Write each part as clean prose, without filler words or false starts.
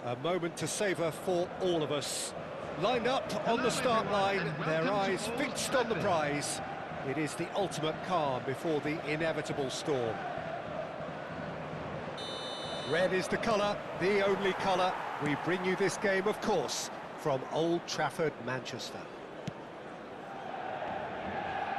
A moment to savour for all of us. Lined up on the start line, their eyes fixed on the prize. It is the ultimate calm before the inevitable storm. Red is the colour, the only colour. We bring you this game, of course, from Old Trafford, Manchester.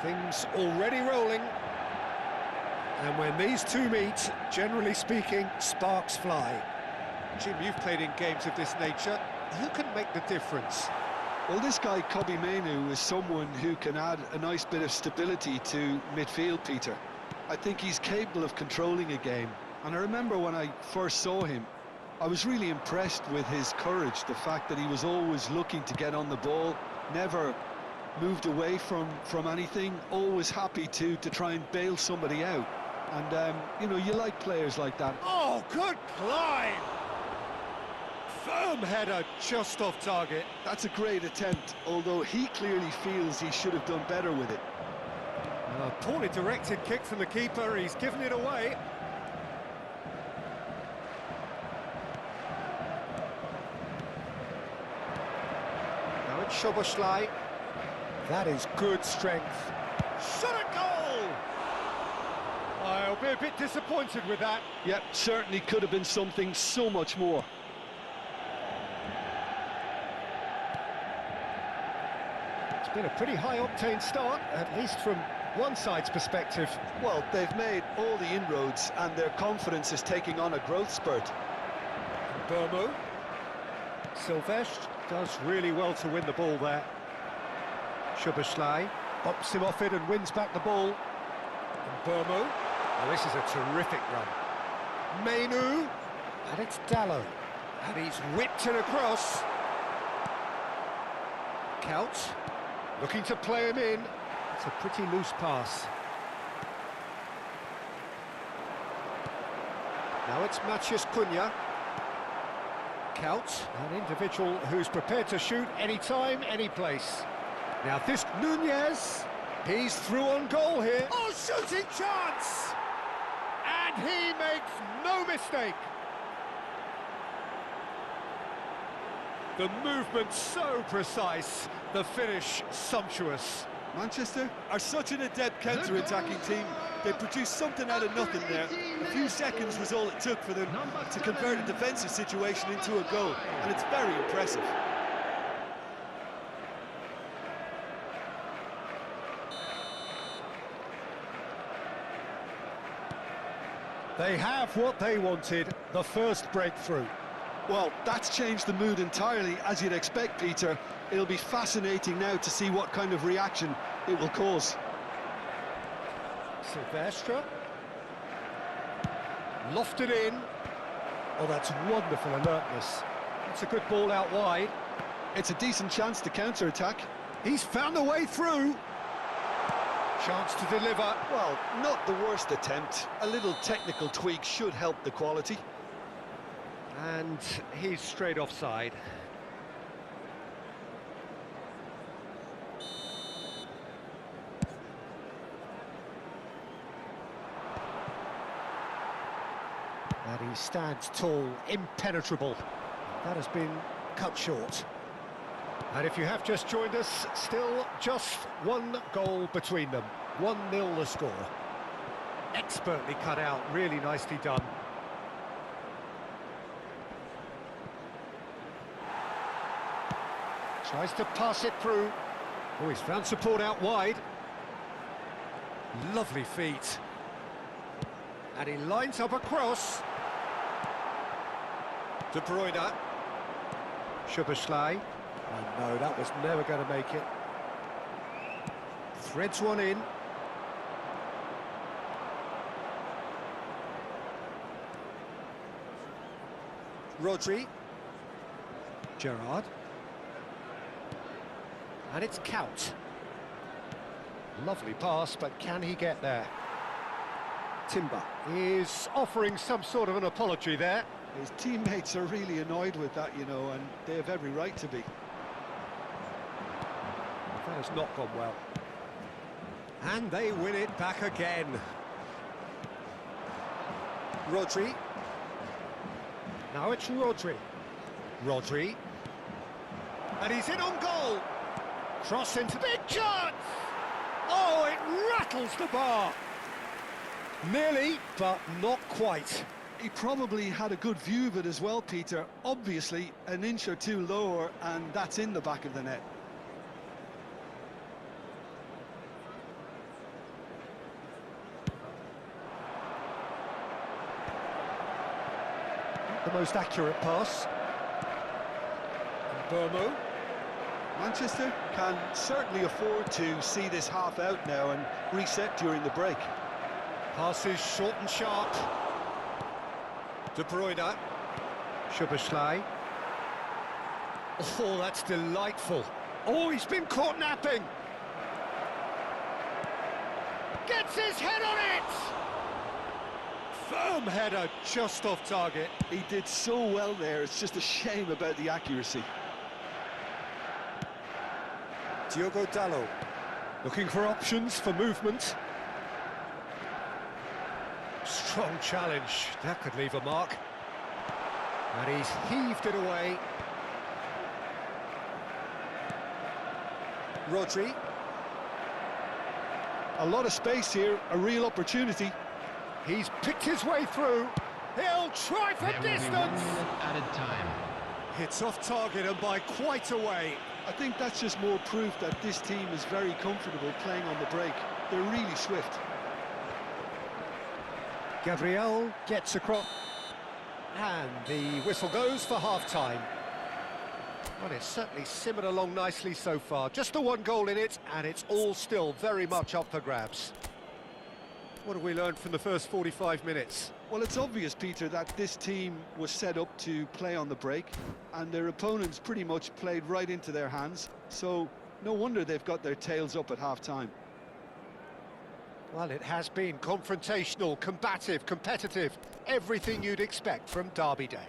Things already rolling. And when these two meet, generally speaking, sparks fly. Jim, you've played in games of this nature. Who can make the difference? Well, this guy, Kobbie Mainoo, is someone who can add a nice bit of stability to midfield, Peter. I think he's capable of controlling a game. And I remember when I first saw him, I was really impressed with his courage, the fact that he was always looking to get on the ball, never moved away from anything, always happy to try and bail somebody out. And, you know, you like players like that. Oh, good climb! Firm header just off target. That's a great attempt, although he clearly feels he should have done better with it. A poorly directed kick from the keeper, he's given it away. Now it's Szoboszlai. That is good strength. Shot at goal! I'll be a bit disappointed with that. Yep, certainly could have been something so much more. It's been a pretty high-octane start, at least from one side's perspective. Well, they've made all the inroads and their confidence is taking on a growth spurt. Burmo. Sylvestre does really well to win the ball there. Szoboszlai bops him off it and wins back the ball. And Burmo. Oh, this is a terrific run. Mainoo. And it's Dalot. And he's whipped it across. Couch. Looking to play him in. It's a pretty loose pass. Now it's Matheus Cunha. Couch, an individual who's prepared to shoot any time, any place. Now this Nunez, he's through on goal here. Oh, shooting chance! And he makes no mistake. The movement so precise, the finish sumptuous. Manchester are such an adept counter-attacking team. They produced something out of nothing there. A few seconds was all it took for them to convert a defensive situation into a goal, and it's very impressive. They have what they wanted, the first breakthrough. Well, that's changed the mood entirely, as you'd expect, Peter. It'll be fascinating now to see what kind of reaction it will cause. Sylvestre. Lofted in. Oh, that's wonderful alertness. It's a good ball out wide. It's a decent chance to counter-attack. He's found a way through. Chance to deliver. Well, not the worst attempt. A little technical tweak should help the quality. And he's straight offside. And he stands tall, impenetrable. That has been cut short. And if you have just joined us, still just one goal between them. 1-0 the score. Expertly cut out, really nicely done. Tries to pass it through. Oh, he's found support out wide. Lovely feet. And he lines up a cross. De Bruyne. Szoboszlai. Oh no, that was never going to make it. Threads one in. Rodri. Gerrard. And it's Couch. Lovely pass, but can he get there? Timber is offering some sort of an apology there. His teammates are really annoyed with that, you know, and they have every right to be. That has not gone well. And they win it back again. Rodri. Now it's Rodri. Rodri. And he's in on goal. Cross into big chance! Oh, it rattles the bar. Nearly, but not quite. He probably had a good view of it as well, Peter. Obviously, an inch or two lower, and that's in the back of the net. The most accurate pass. Burmo. Manchester can certainly afford to see this half out now and reset during the break. Passes short and sharp. De Bruyne. Szoboszlai. Oh, that's delightful. Oh, he's been caught napping. Gets his head on it! Firm header, just off target. He did so well there, it's just a shame about the accuracy. Diogo Dalot. Looking for options for movement. Strong challenge, that could leave a mark. And he's heaved it away. Rodri. A lot of space here, a real opportunity. He's picked his way through. He'll try for distance. 1 minute added time. Hits off target and by quite a way. I think that's just more proof that this team is very comfortable playing on the break. They're really swift. Gabriel gets across. And the whistle goes for half-time. Well, it's certainly simmered along nicely so far. Just the one goal in it, and it's all still very much up for grabs. What have we learned from the first 45 minutes? Well, it's obvious, Peter, that this team was set up to play on the break, and their opponents pretty much played right into their hands, so no wonder they've got their tails up at half-time. Well, it has been confrontational, combative, competitive, everything you'd expect from Derby Day.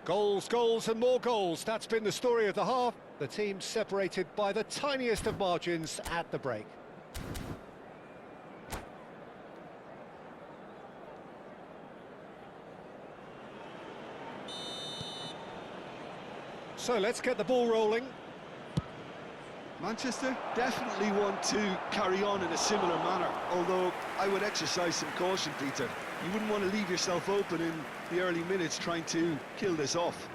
Goals, goals and more goals, that's been the story of the half. The team separated by the tiniest of margins at the break. So let's get the ball rolling. Manchester definitely want to carry on in a similar manner, although I would exercise some caution, Peter. You wouldn't want to leave yourself open in the early minutes trying to kill this off.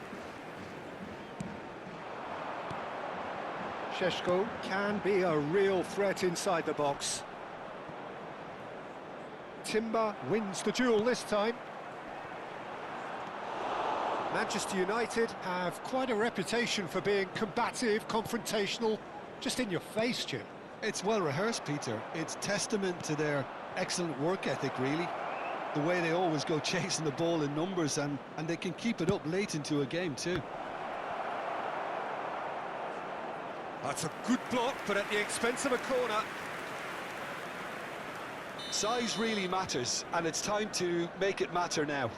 Šeško can be a real threat inside the box. Timber wins the duel this time. Manchester United have quite a reputation for being combative, confrontational, just in your face, Jim. It's well rehearsed, Peter. It's testament to their excellent work ethic, really. The way they always go chasing the ball in numbers, and they can keep it up late into a game too. That's a good block, but at the expense of a corner. Size really matters, and it's time to make it matter now.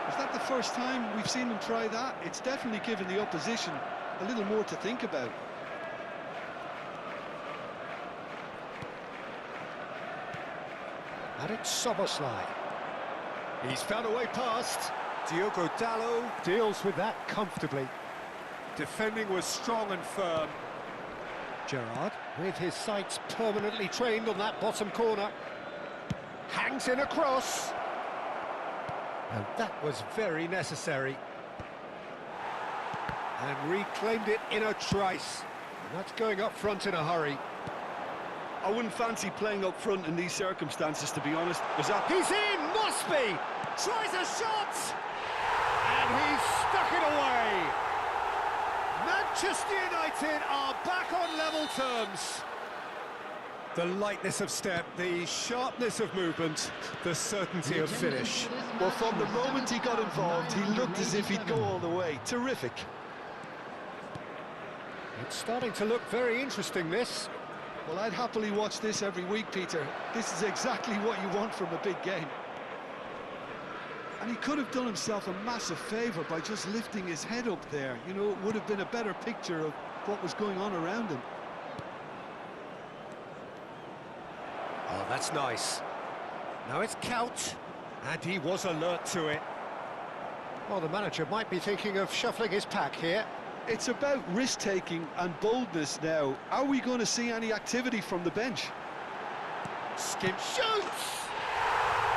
Is that the first time we've seen them try that? It's definitely given the opposition a little more to think about. And it's Szoboszlai. He's found a way past. Diogo Dalot deals with that comfortably. Defending was strong and firm. Gerrard, with his sights permanently trained on that bottom corner, hangs in a cross. And that was very necessary. And reclaimed it in a trice. And that's going up front in a hurry. I wouldn't fancy playing up front in these circumstances, to be honest. He's in, must be! Tries a shot! And he's stuck it away! Manchester United are back on level terms. The lightness of step, the sharpness of movement, the certainty of finish. Well, from the moment he got involved, he looked as if he'd go all the way. Terrific. It's starting to look very interesting, this. Well, I'd happily watch this every week, Peter. This is exactly what you want from a big game. And he could have done himself a massive favour by just lifting his head up there. You know, it would have been a better picture of what was going on around him. Oh, That's nice. Now it's Couch, and he was alert to it. Well, the manager might be thinking of shuffling his pack here. It's about risk-taking and boldness now. Are we going to see any activity from the bench? Skim shoots!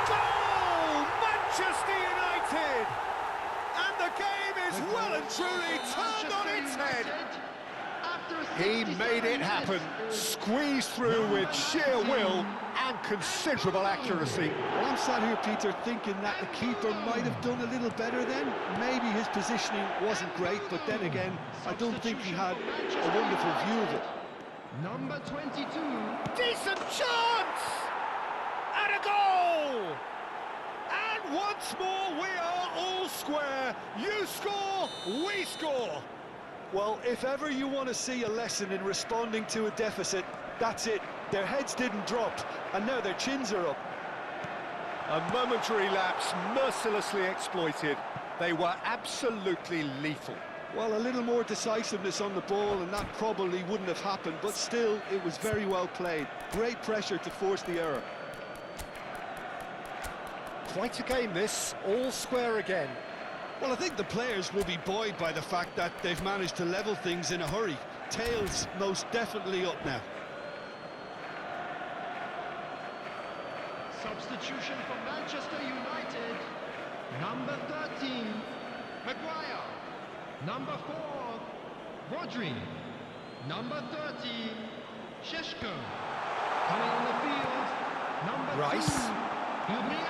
Goal! Manchester United! And the game is well and truly turned on its head. He made it happen, squeezed through with sheer will and considerable accuracy. Well, I'm sat here, Peter, thinking that the keeper might have done a little better then. Maybe his positioning wasn't great, but then again, I don't think he had a wonderful view of it. Number 22. Decent chance! And a goal! And once more, we are all square. You score, we score. Well, if ever you want to see a lesson in responding to a deficit, that's it. Their heads didn't drop, and now their chins are up. A momentary lapse mercilessly exploited. They were absolutely lethal. Well, a little more decisiveness on the ball, and that probably wouldn't have happened, but still, it was very well played. Great pressure to force the error. Quite a game, this. All square again. Well, I think the players will be buoyed by the fact that they've managed to level things in a hurry. Tails most definitely up now. Substitution for Manchester United. Number 13, Maguire. Number 4, Rodri. Number 30, Sheshko. Coming on the field, number Rice. 2, Gabriel.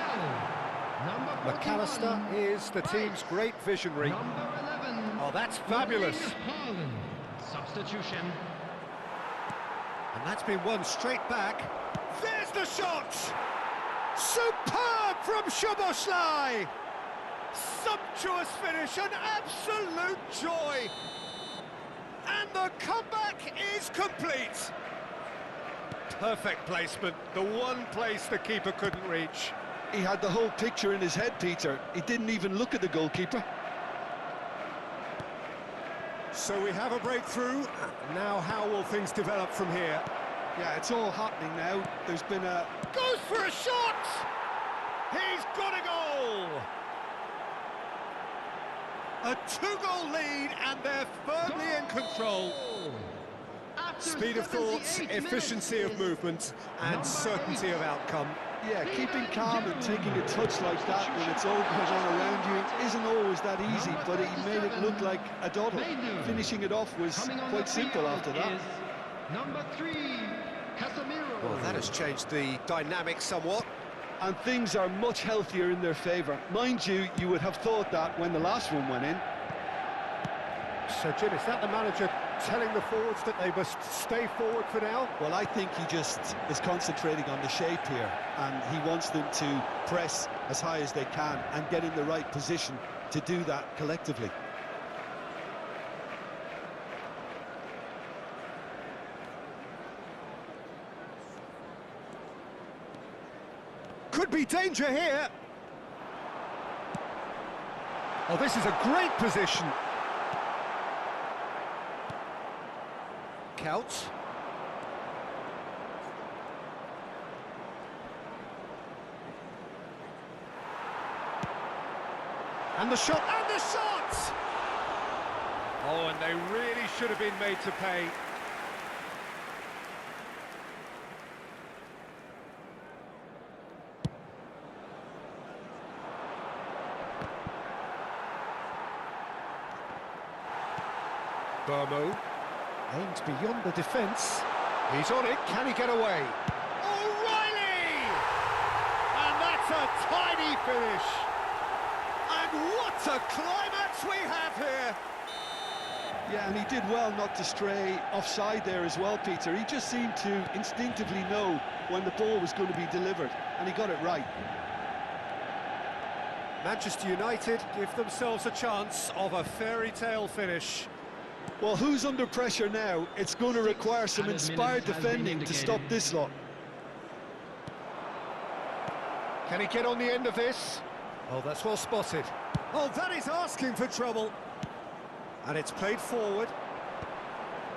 Number 41, McAllister is the team's great visionary. Number 11. Oh, that's fabulous. Haaland. Substitution. And that's been won straight back. There's the shot! Superb from Szoboszlai! Sumptuous finish, an absolute joy! And the comeback is complete! Perfect placement, the one place the keeper couldn't reach. He had the whole picture in his head, Peter. He didn't even look at the goalkeeper. So we have a breakthrough. Now how will things develop from here? Yeah, it's all happening now. There's been a... Goes for a shot! He's got a goal! A two-goal lead, and they're firmly in control. After Speed of thought, 78 efficiency of minutes, movement, and certainty of outcome. Yeah, keeping calm and taking a touch like that when it's all going on around you isn't always that easy, but he made it look like a doddle. Finishing it off was quite simple after that. Number 3, Casemiro. Well, that has changed the dynamic somewhat. And things are much healthier in their favour. Mind you, you would have thought that when the last one went in. So, Jim, is that the manager telling the forwards that they must stay forward for now? Well, I think he just is concentrating on the shape here, and he wants them to press as high as they can and get in the right position to do that collectively. Could be danger here. Oh, this is a great position. Couch. And the shot, and the shot! Oh, and they really should have been made to pay. Burmo aimed beyond the defence. He's on it, can he get away? O'Reilly! And that's a tiny finish. And what a climax we have here! Yeah, and he did well not to stray offside there as well, Peter. He just seemed to instinctively know when the ball was going to be delivered, and he got it right. Manchester United give themselves a chance of a fairy tale finish. Well, who's under pressure now? It's going to require some inspired defending to stop this lot. Can he get on the end of this? Oh, that's well spotted. Oh, that is asking for trouble. And it's played forward.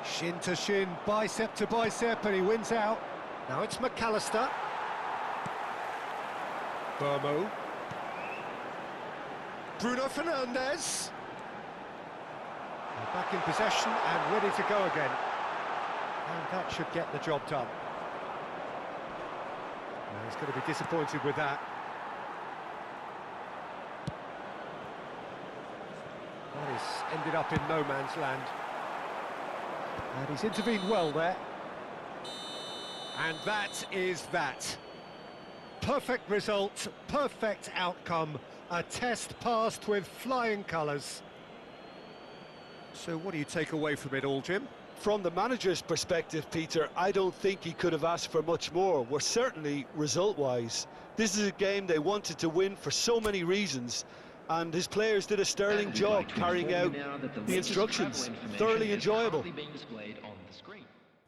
Shin to shin, bicep to bicep, and he wins out. Now it's McAllister. Burmo. Bruno Fernandes. Back in possession and ready to go again. And that should get the job done. Now he's going to be disappointed with that. That has ended up in no man's land. And he's intervened well there. And that is that. Perfect result, perfect outcome. A test passed with flying colours. So what do you take away from it all, Jim? From the manager's perspective, Peter, I don't think he could have asked for much more. Well, certainly result-wise. This is a game they wanted to win for so many reasons, and his players did a sterling job carrying out the instructions. Thoroughly enjoyable.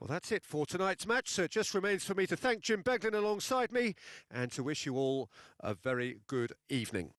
Well, that's it for tonight's match, so it just remains for me to thank Jim Beglin alongside me and to wish you all a very good evening.